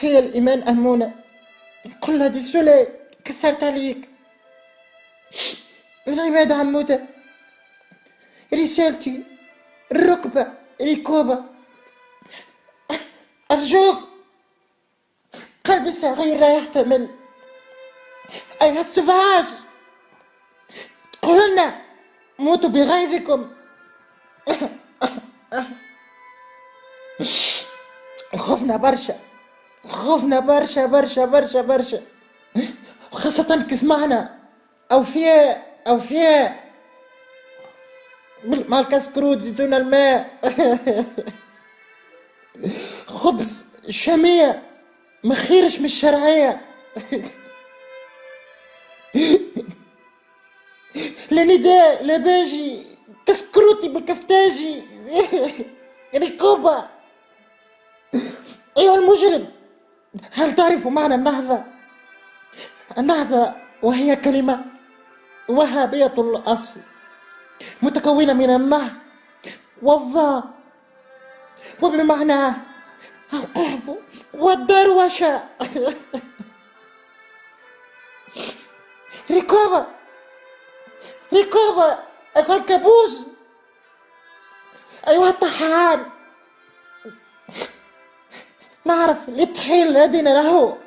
تحية الإيمان أمونة. قل لها دي سولي كثرت عليك. من عماد عمودة رسالتي الركبة ركوبة. أرجوك قلبي الصغير لا يحتمل. أيها السفهاج قلنا موتوا بغيظكم. خفنا برشا، خفنا برشا برشا برشا برشا، وخاصة كسمعنا أوفياء أوفياء بالماء الكسكروت زيتون الماء. خبز شامية ما خيرش من الشرعية. لا نداء لا باجي كسكروتي بالكفتاجي. ركوبة. أيها المجرم، هل تعرف معنى النهضة؟ النهضة وهي كلمة وهابية الأصل متكونة من النهر والظاء وبمعنى القحب والدروشة. ركوبة ركوبة أيها الكابوس، أيها الطحان. نعرف الإطحين الذين له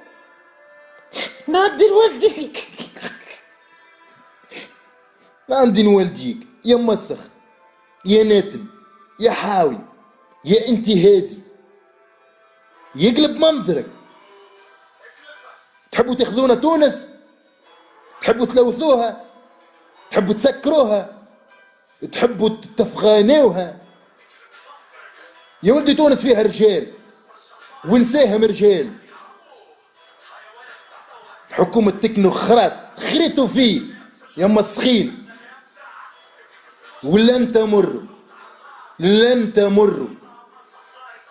نعدي لوالديك. عندي نوالديك يا مسخ يا ناتم يا حاوي يا انتهازي يقلب منظرك. تحبوا تاخذونا تونس؟ تحبوا تلوثوها؟ تحبوا تسكروها؟ تحبوا تفغانوها؟ يا ولدي تونس فيها رجال ونساهم رجال. حكومة تكنوقراط خريتوا فيه يا مسخين. ولن تمروا لن تمروا.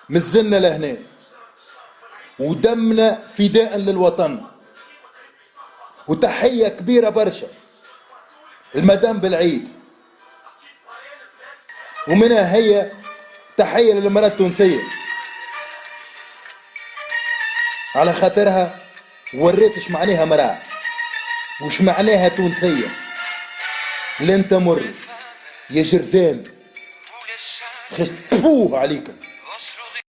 مازلنا لهنا ودمنا فداء للوطن. وتحية كبيرة برشا المدام بالعيد، ومنها هي تحية للمرأة التونسية على خاطرها وريت اش معناها مرأة وش معناها تونسية. لن تمر يا جرذان خش تفوه عليكم.